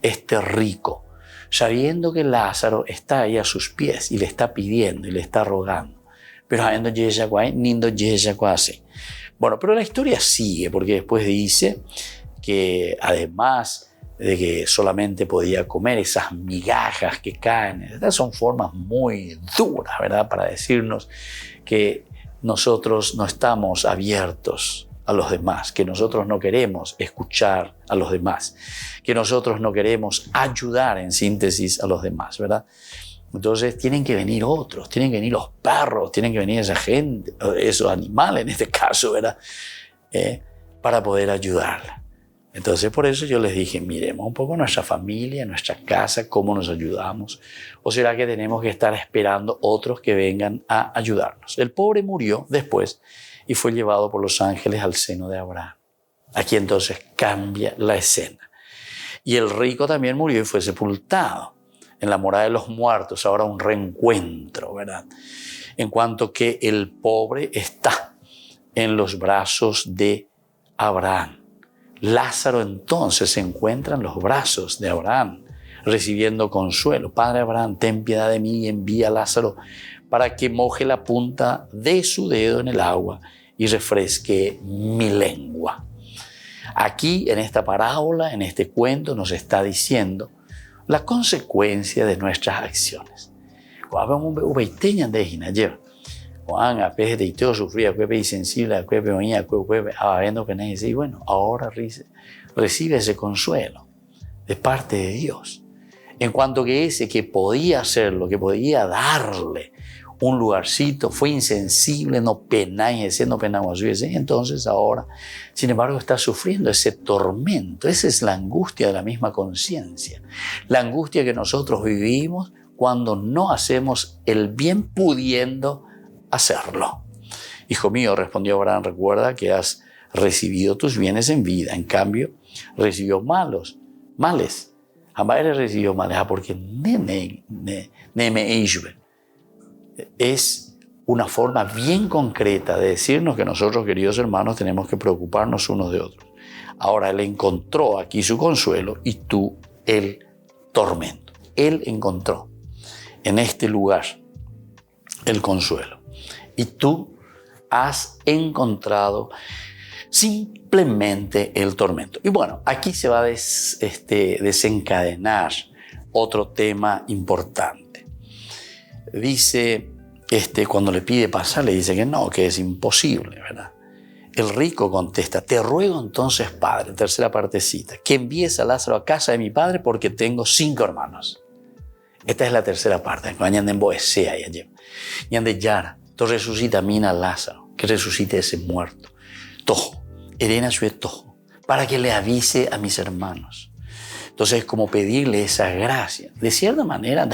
este rico, sabiendo que Lázaro está ahí a sus pies y le está pidiendo y le está rogando. Pero bueno, pero la historia sigue, porque después dice que además de que solamente podía comer esas migajas que caen, estas son formas muy duras, ¿verdad?, para decirnos que nosotros no estamos abiertos a los demás, que nosotros no queremos escuchar a los demás, que nosotros no queremos ayudar en síntesis a los demás, ¿verdad? Entonces tienen que venir otros, tienen que venir los perros, tienen que venir esa gente, esos animales en este caso, ¿verdad? Para poder ayudarla. Entonces por eso yo les dije, miremos un poco nuestra familia, nuestra casa, cómo nos ayudamos. ¿O será que tenemos que estar esperando otros que vengan a ayudarnos? El pobre murió después y fue llevado por los ángeles al seno de Abraham. Aquí entonces cambia la escena. Y el rico también murió y fue sepultado en la morada de los muertos. Ahora un reencuentro, ¿verdad? En cuanto que el pobre está en los brazos de Abraham. Lázaro entonces se encuentra en los brazos de Abraham, recibiendo consuelo. Padre Abraham, ten piedad de mí y envía a Lázaro para que moje la punta de su dedo en el agua y refresque mi lengua. Aquí, en esta parábola, en este cuento, nos está diciendo la consecuencia de nuestras acciones. A pesar de todo sufría, insensible, y bueno, ahora recibe ese consuelo de parte de Dios. En cuanto que ese que podía hacerlo, que podía darle un lugarcito, fue insensible, no penamos, entonces ahora, sin embargo, está sufriendo ese tormento. Esa es la angustia de la misma conciencia, la angustia que nosotros vivimos cuando no hacemos el bien pudiendo hacerlo. Hijo mío, respondió Abraham, recuerda que has recibido tus bienes en vida, en cambio recibió males. Jamás recibió males, porque es una forma bien concreta de decirnos que nosotros, queridos hermanos, tenemos que preocuparnos unos de otros. Ahora él encontró aquí su consuelo y tú el tormento. Él encontró en este lugar el consuelo. Y tú has encontrado simplemente el tormento. Y bueno, aquí se va a desencadenar otro tema importante. Dice, cuando le pide pasar, le dice que no, que es imposible, ¿verdad? El rico contesta, te ruego entonces, padre, tercera partecita, que envíes a Lázaro a casa de mi padre porque tengo 5 hermanos. Esta es la tercera parte. Resucita mina Lázaro, que resucite ese muerto. Tojo, Erena su tojo, para que le avise a mis hermanos. Entonces es como pedirle esa gracia. De cierta manera,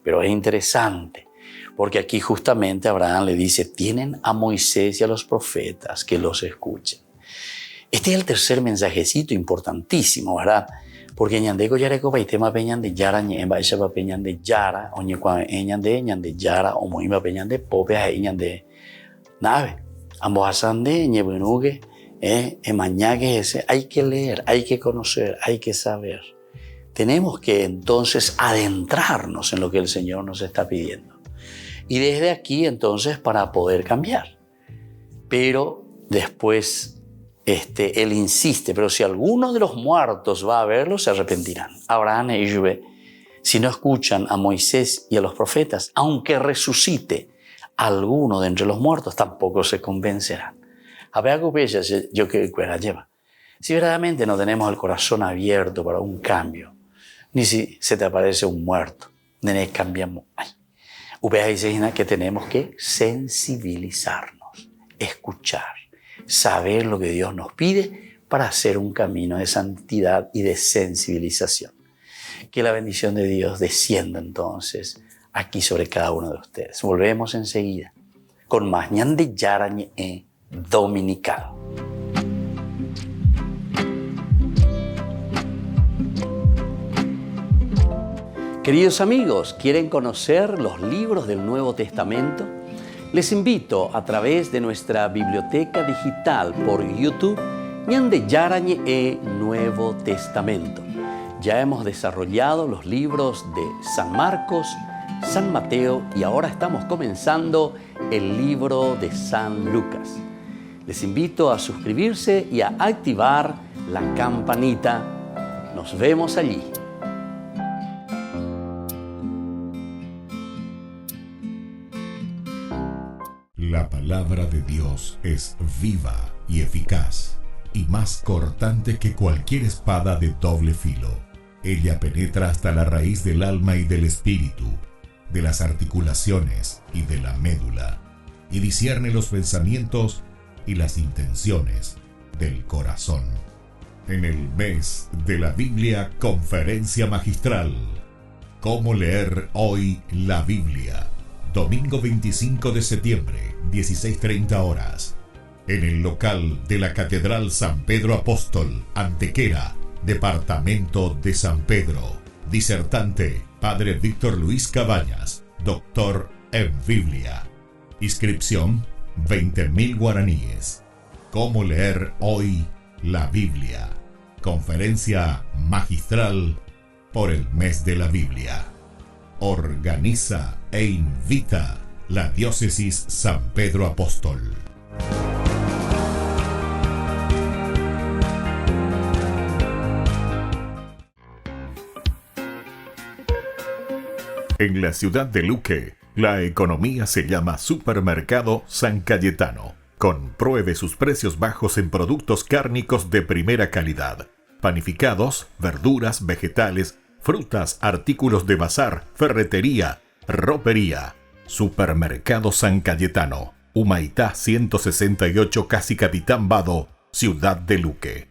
pero es interesante, porque aquí justamente Abraham le dice, tienen a Moisés y a los profetas que los escuchen. Este es el tercer mensajecito importantísimo, ¿verdad? Porque ñandeko yareko paitema peñan de yara ñemba esa pa peñan de yara oñe kwa ñan de yara o moima peñan de pope a ñan de nave ambos asande ñebunuge mañaque ese. Hay que leer, hay que conocer, hay que saber. Tenemos que entonces adentrarnos en lo que el Señor nos está pidiendo y desde aquí entonces para poder cambiar. Pero después él insiste, pero si alguno de los muertos va a verlo, se arrepentirán. Abraham y Jube, si no escuchan a Moisés y a los profetas, aunque resucite alguno de entre los muertos, tampoco se convencerán. Si verdaderamente no tenemos el corazón abierto para un cambio, ni si se te aparece un muerto. Nene cambiamos. Ustedes dicen que tenemos que sensibilizarnos, escuchar, saber lo que Dios nos pide para hacer un camino de santidad y de sensibilización. Que la bendición de Dios descienda entonces aquí sobre cada uno de ustedes. Volvemos enseguida con más Ñande Yarañe Dominical. Queridos amigos, ¿quieren conocer los libros del Nuevo Testamento? Les invito a través de nuestra biblioteca digital por YouTube, Ñande Yarañe Nuevo Testamento. Ya hemos desarrollado los libros de San Marcos, San Mateo y ahora estamos comenzando el libro de San Lucas. Les invito a suscribirse y a activar la campanita. Nos vemos allí. La palabra de Dios es viva y eficaz, y más cortante que cualquier espada de doble filo. Ella penetra hasta la raíz del alma y del espíritu, de las articulaciones y de la médula, y discierne los pensamientos y las intenciones del corazón. En el mes de la Biblia, Conferencia Magistral. ¿Cómo leer hoy la Biblia? Domingo 25 de septiembre, 16:30 horas. En el local de la Catedral San Pedro Apóstol, Antequera, Departamento de San Pedro. Disertante, Padre Víctor Luis Cabañas, doctor en Biblia. Inscripción, 20.000 guaraníes. ¿Cómo leer hoy la Biblia? Conferencia magistral por el mes de la Biblia. Organiza e invita la Diócesis San Pedro Apóstol. En la ciudad de Luque, la economía se llama Supermercado San Cayetano. Compruebe sus precios bajos en productos cárnicos de primera calidad. Panificados, verduras, vegetales, frutas, artículos de bazar, ferretería, ropería. Supermercado San Cayetano, Humaitá 168, Casi Capitán Vado, ciudad de Luque.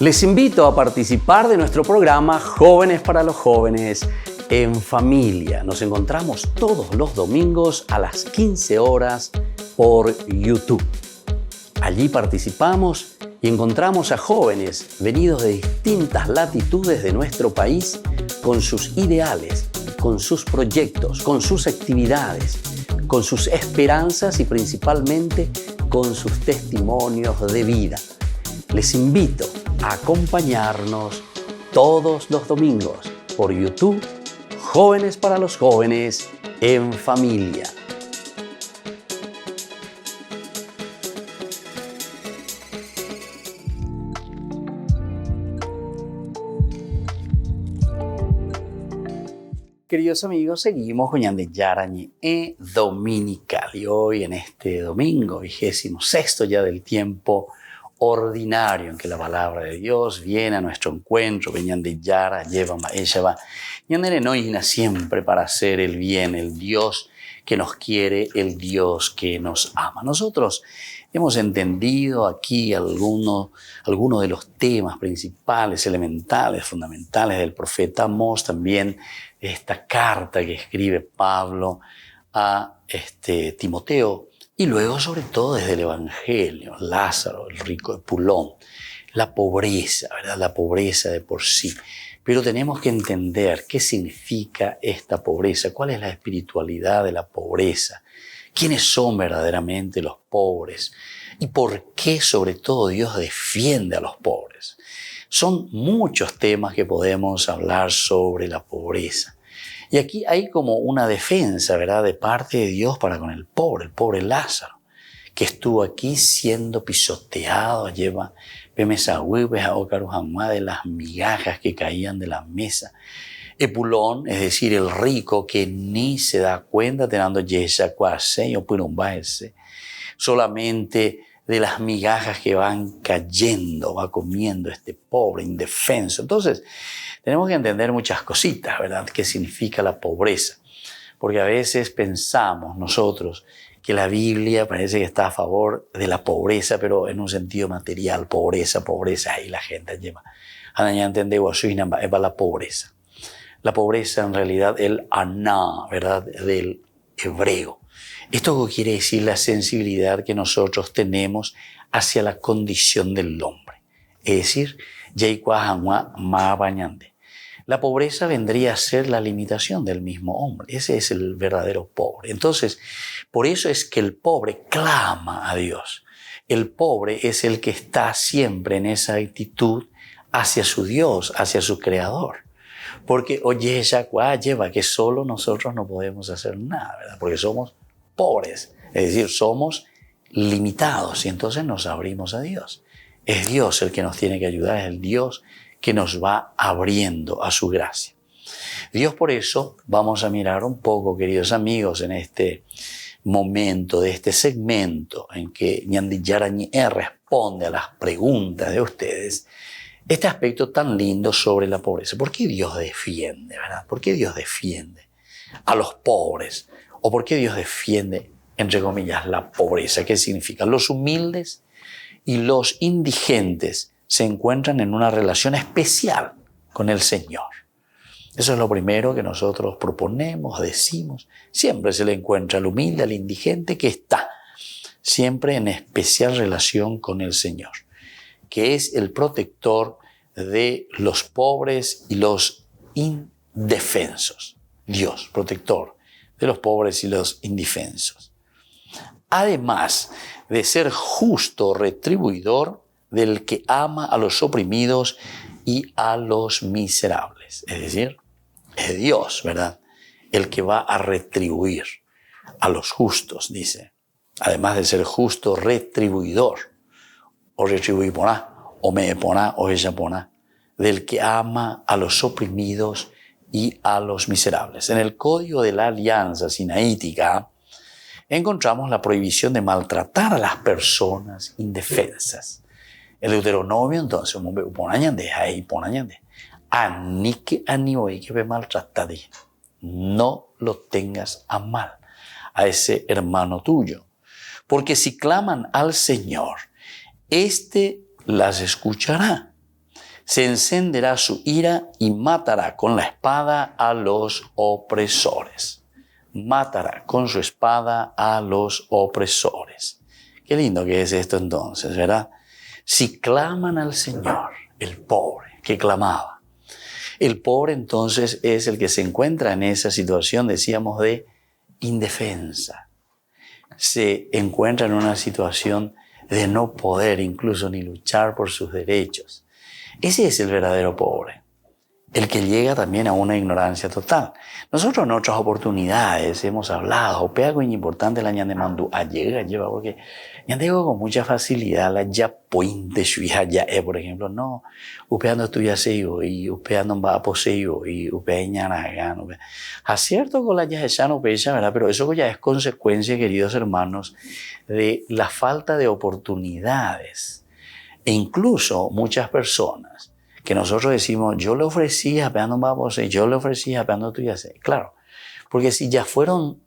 Les invito a participar de nuestro programa Jóvenes para los Jóvenes en Familia. Nos encontramos todos los domingos a las 15 horas por YouTube. Allí participamos y encontramos a jóvenes venidos de distintas latitudes de nuestro país con sus ideales, con sus proyectos, con sus actividades, con sus esperanzas y principalmente con sus testimonios de vida. Les invito a acompañarnos todos los domingos por YouTube, Jóvenes para los Jóvenes en Familia. Queridos amigos, seguimos con Ñande Yarañe Dominical y hoy en este domingo, 26º ya del tiempo ordinario en que la palabra de Dios viene a nuestro encuentro, Ñande Yara, lleva Maeshava, Ñande Noina siempre para hacer el bien, el Dios que nos quiere, el Dios que nos ama. Nosotros hemos entendido aquí algunos de los temas principales, elementales, fundamentales del profeta Amós, también esta carta que escribe Pablo a Timoteo, y luego sobre todo desde el Evangelio, Lázaro, el rico Epulón, la pobreza, ¿verdad? La pobreza de por sí. Pero tenemos que entender qué significa esta pobreza, cuál es la espiritualidad de la pobreza, quiénes son verdaderamente los pobres y por qué sobre todo Dios defiende a los pobres. Son muchos temas que podemos hablar sobre la pobreza. Y aquí hay como una defensa, ¿verdad?, de parte de Dios para con el pobre Lázaro, que estuvo aquí siendo pisoteado, lleva de las migajas que caían de la mesa. Epulón, es decir, el rico que ni se da cuenta, teniendo solamente de las migajas que van cayendo, va comiendo este pobre indefenso. Entonces, tenemos que entender muchas cositas, ¿verdad? ¿Qué significa la pobreza? Porque a veces pensamos nosotros que la Biblia parece que está a favor de la pobreza, pero en un sentido material, pobreza, y la gente lleva. Anaña entende es la pobreza. La pobreza en realidad el aná, ¿verdad? Del hebreo. Esto quiere decir la sensibilidad que nosotros tenemos hacia la condición del hombre. Es decir, la pobreza vendría a ser la limitación del mismo hombre. Ese es el verdadero pobre. Entonces, por eso es que el pobre clama a Dios. El pobre es el que está siempre en esa actitud hacia su Dios, hacia su Creador. Porque, oye, lleva que solo nosotros no podemos hacer nada, ¿verdad? Porque somos pobres, es decir, somos limitados y entonces nos abrimos a Dios. Es Dios el que nos tiene que ayudar, es el Dios que nos va abriendo a su gracia. Dios, por eso vamos a mirar un poco, queridos amigos, en este momento de este segmento en que Ñandi Yarañé responde a las preguntas de ustedes, este aspecto tan lindo sobre la pobreza. ¿Por qué Dios defiende, verdad? ¿Por qué Dios defiende a los pobres? ¿O por qué Dios defiende, entre comillas, la pobreza? ¿Qué significa? Los humildes y los indigentes se encuentran en una relación especial con el Señor. Eso es lo primero que nosotros proponemos, decimos. Siempre se le encuentra al humilde, al indigente, que está siempre en especial relación con el Señor, que es el protector de los pobres y los indefensos. Dios, protector de los pobres y los indefensos. Además de ser justo retribuidor del que ama a los oprimidos y a los miserables. Es decir, es Dios, ¿verdad? El que va a retribuir a los justos, dice. Además de ser justo retribuidor, o retribuir poná, o me poná, o ella poná, del que ama a los oprimidos y a los miserables. En el Código de la Alianza Sinaítica encontramos la prohibición de maltratar a las personas indefensas. El Deuteronomio, entonces, no lo tengas a mal a ese hermano tuyo, porque si claman al Señor, éste las escuchará. Se encenderá su ira y matará con la espada a los opresores. Matará con su espada a los opresores. Qué lindo que es esto entonces, ¿verdad? Si claman al Señor, el pobre que clamaba. El pobre entonces es el que se encuentra en esa situación, decíamos, de indefensa. Se encuentra en una situación de no poder incluso ni luchar por sus derechos. Ese es el verdadero pobre, el que llega también a una ignorancia total. Nosotros en otras oportunidades hemos hablado, pero algo importante la ñande mandó lleva, porque ñande con mucha facilidad la ya puente suya ya por ejemplo, no, upeando tu ya se y upeando va a poseo y upeña nagan, acierto con la ya no pecha, ¿verdad? Pero eso ya es consecuencia, queridos hermanos, de la falta de oportunidades. E incluso muchas personas que nosotros decimos, yo le ofrecí apeando babos, yo le ofrecí apeando tu ya sé. Claro, porque si ya fueron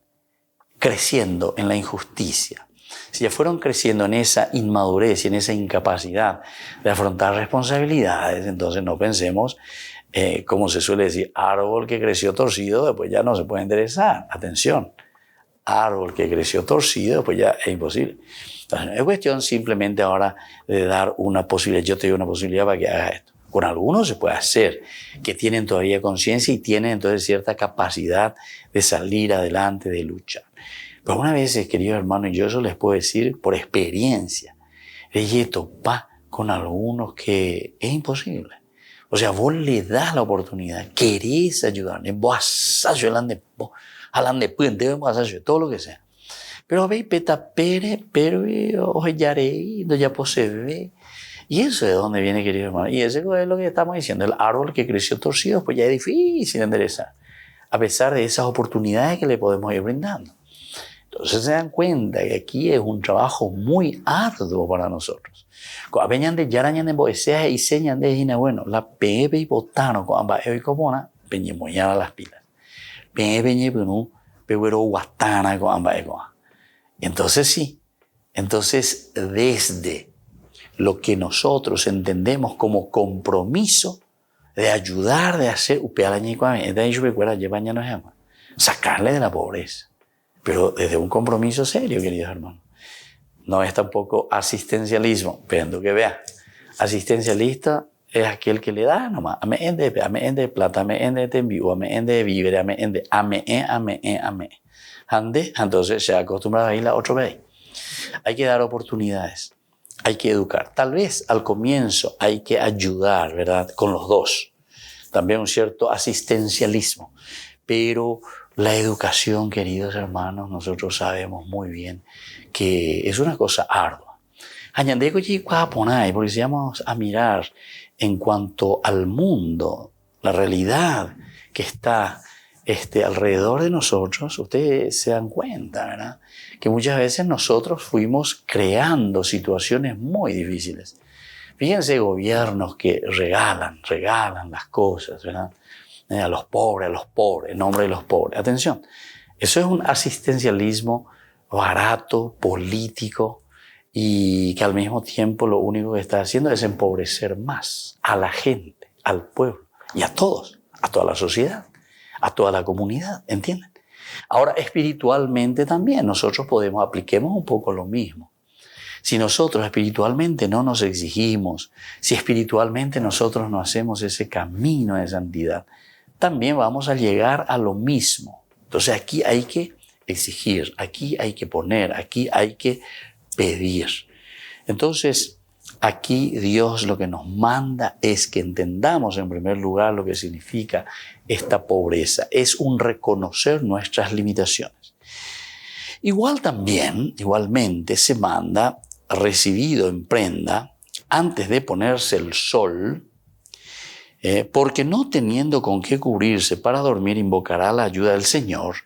creciendo en la injusticia, si ya fueron creciendo en esa inmadurez y en esa incapacidad de afrontar responsabilidades, entonces no pensemos, como se suele decir, árbol que creció torcido, después ya no se puede enderezar. Atención, árbol que creció torcido, después ya es imposible. Entonces, es cuestión simplemente ahora de dar una posibilidad. Yo te doy una posibilidad para que hagas esto. Con algunos se puede hacer, que tienen todavía conciencia y tienen entonces cierta capacidad de salir adelante, de luchar. Pero una vez, queridos hermanos, yo eso les puedo decir por experiencia, de topar con algunos que es imposible. O sea, vos le das la oportunidad, querés ayudarle, vos alande puente, vos todo lo que sea. Pero ve peta pere, pero ojallaré, no ya posee. Y eso es de donde viene, querido hermano. Y eso es lo que estamos diciendo. El árbol que creció torcido, pues ya es difícil enderezar, a pesar de esas oportunidades que le podemos ir brindando. Entonces se dan cuenta que aquí es un trabajo muy arduo para nosotros. Cuando ya de Moisés y señan de Gina, bueno, la pepe y botano, cuando va como una, peñemos ya las pilas. Peñe, pero pero guatana, cuando va. Entonces sí, entonces desde lo que nosotros entendemos como compromiso de ayudar, de hacer, sacarle de la pobreza, pero desde un compromiso serio, queridos hermanos. No es tampoco asistencialismo, pero que vea, asistencialista es aquel que le da nomás, ame de plata, ame de envío, ame de víveres, ame. Entonces se acostumbra a ir a otro vez. Hay que dar oportunidades, hay que educar. Tal vez al comienzo hay que ayudar, ¿verdad? Con los dos. También un cierto asistencialismo. Pero la educación, queridos hermanos, nosotros sabemos muy bien que es una cosa ardua. Porque si vamos a mirar en cuanto al mundo, la realidad que está alrededor de nosotros, ustedes se dan cuenta, ¿verdad? Que muchas veces nosotros fuimos creando situaciones muy difíciles. Fíjense gobiernos que regalan las cosas, ¿verdad? A los pobres, en nombre de los pobres. Atención, eso es un asistencialismo barato, político, y que al mismo tiempo lo único que está haciendo es empobrecer más a la gente, al pueblo y a todos, a toda la sociedad, a toda la comunidad, ¿entienden? Ahora, espiritualmente también nosotros apliquemos un poco lo mismo. Si nosotros espiritualmente no nos exigimos, si espiritualmente nosotros no hacemos ese camino de santidad, también vamos a llegar a lo mismo. Entonces aquí hay que exigir, aquí hay que poner, aquí hay que pedir. Entonces aquí Dios lo que nos manda es que entendamos en primer lugar lo que significa esta pobreza. Es un reconocer nuestras limitaciones. Igualmente se manda, recibido en prenda, antes de ponerse el sol, porque no teniendo con qué cubrirse para dormir, invocará la ayuda del Señor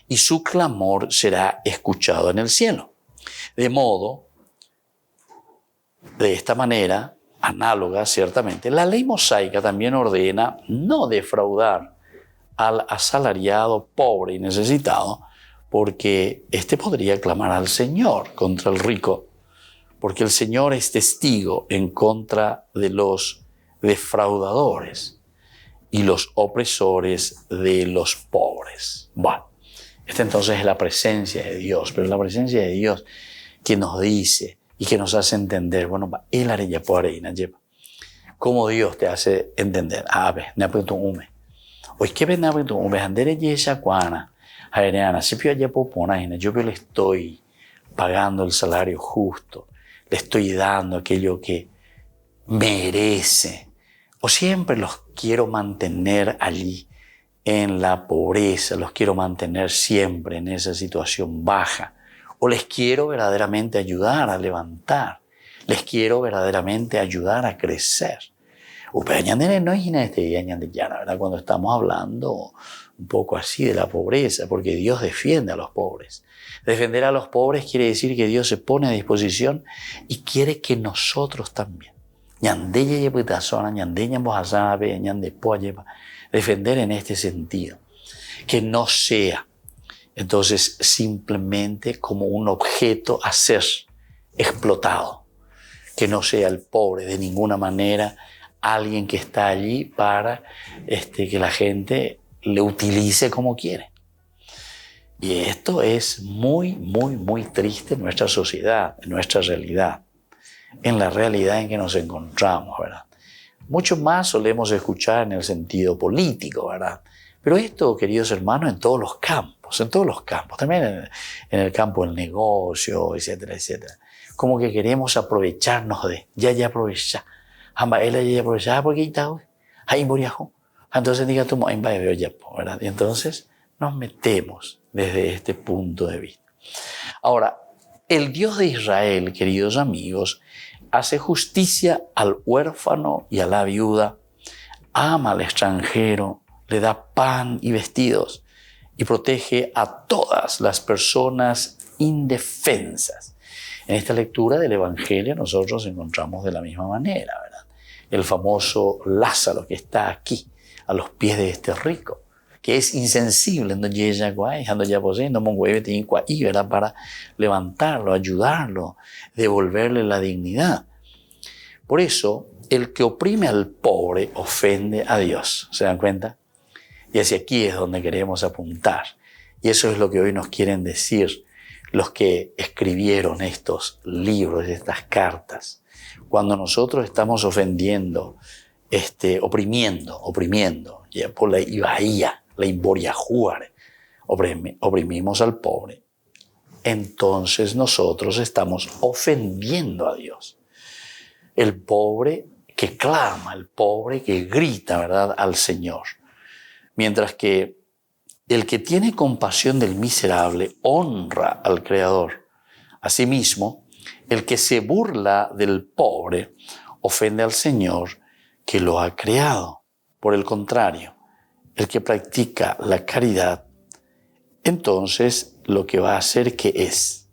y su clamor será escuchado en el cielo. De esta manera, análoga ciertamente, la ley mosaica también ordena no defraudar al asalariado pobre y necesitado, porque éste podría clamar al Señor contra el rico, porque el Señor es testigo en contra de los defraudadores y los opresores de los pobres. Bueno, esta entonces es la presencia de Dios, pero la presencia de Dios que nos dice y que nos hace entender, bueno, el areya por arena lleva. ¿Cómo Dios te hace entender? Hoy que ven andere yesha cuana, areana, si pio allá poponaina, yo le estoy pagando el salario justo, le estoy dando aquello que merece. O siempre los quiero mantener allí en la pobreza, los quiero mantener siempre en esa situación baja, o les quiero verdaderamente ayudar a levantar, les quiero verdaderamente ayudar a crecer. ¿Verdad? Cuando estamos hablando un poco así de la pobreza, porque Dios defiende a los pobres. Defender a los pobres quiere decir que Dios se pone a disposición y quiere que nosotros también. Defender en este sentido. Que no sea entonces simplemente como un objeto a ser explotado. Que no sea el pobre de ninguna manera alguien que está allí para que la gente le utilice como quiere. Y esto es muy, muy, muy triste en nuestra sociedad, en nuestra realidad, en la realidad en que nos encontramos, ¿verdad? Mucho más solemos escuchar en el sentido político, ¿verdad? Pero esto, queridos hermanos, en todos los campos, también en el campo del negocio, etcétera, etcétera. Como que queremos aprovecharnos de, ya aprovecha. Porque entonces diga tú, ¿verdad? Y entonces nos metemos desde este punto de vista. Ahora, el Dios de Israel, queridos amigos, hace justicia al huérfano y a la viuda, ama al extranjero, le da pan y vestidos y protege a todas las personas indefensas. En esta lectura del Evangelio nosotros encontramos de la misma manera, ¿verdad? El famoso Lázaro que está aquí, a los pies de este rico, que es insensible, para levantarlo, ayudarlo, devolverle la dignidad. Por eso, el que oprime al pobre ofende a Dios. ¿Se dan cuenta? Y hacia aquí es donde queremos apuntar. Y eso es lo que hoy nos quieren decir los que escribieron estos libros, estas cartas. Cuando nosotros estamos ofendiendo, oprimiendo, ya por la ibaía, la imboriajuare, oprimimos al pobre, entonces nosotros estamos ofendiendo a Dios. El pobre que clama, el pobre que grita, ¿verdad?, al Señor. Mientras que el que tiene compasión del miserable honra al Creador. Asimismo, el que se burla del pobre ofende al Señor que lo ha creado. Por el contrario, el que practica la caridad, entonces lo que va a hacer que es,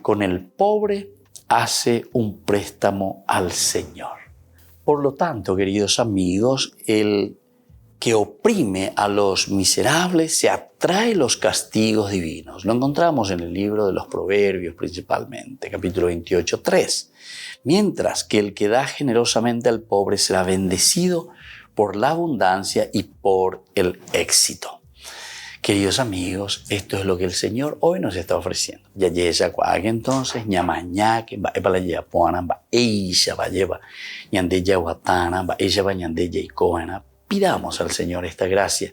con el pobre hace un préstamo al Señor. Por lo tanto, queridos amigos, el que oprime a los miserables se atrae los castigos divinos. Lo encontramos en el libro de los Proverbios principalmente, capítulo 28, 3. Mientras que el que da generosamente al pobre será bendecido por la abundancia y por el éxito. Queridos amigos, esto es lo que el Señor hoy nos está ofreciendo. Ya llega entonces, ñamañá, que va para la yapuana, va ella va lleva, ñande yahuatana, va ella va ñande yaicoana. Pidamos al Señor esta gracia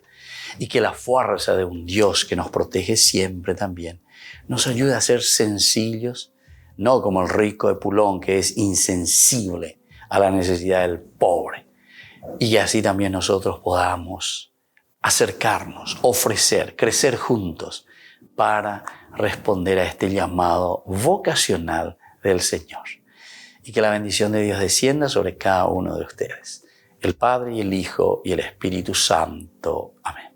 y que la fuerza de un Dios que nos protege siempre también nos ayude a ser sencillos, no como el rico de Pulón que es insensible a la necesidad del pobre. Y así también nosotros podamos acercarnos, ofrecer, crecer juntos para responder a este llamado vocacional del Señor. Y que la bendición de Dios descienda sobre cada uno de ustedes. El Padre y el Hijo y el Espíritu Santo. Amén.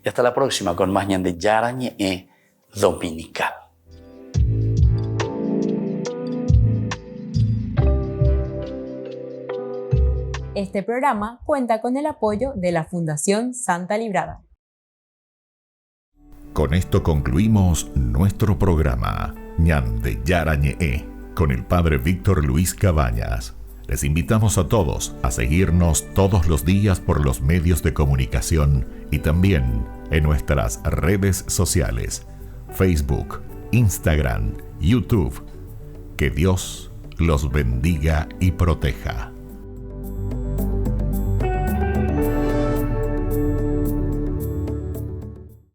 Y hasta la próxima con más Ñande Yara Ñe Dominical. Este programa cuenta con el apoyo de la Fundación Santa Librada. Con esto concluimos nuestro programa Ñande Yara Ñe con el Padre Víctor Luis Cabañas. Les invitamos a todos a seguirnos todos los días por los medios de comunicación y también en nuestras redes sociales, Facebook, Instagram, YouTube. Que Dios los bendiga y proteja.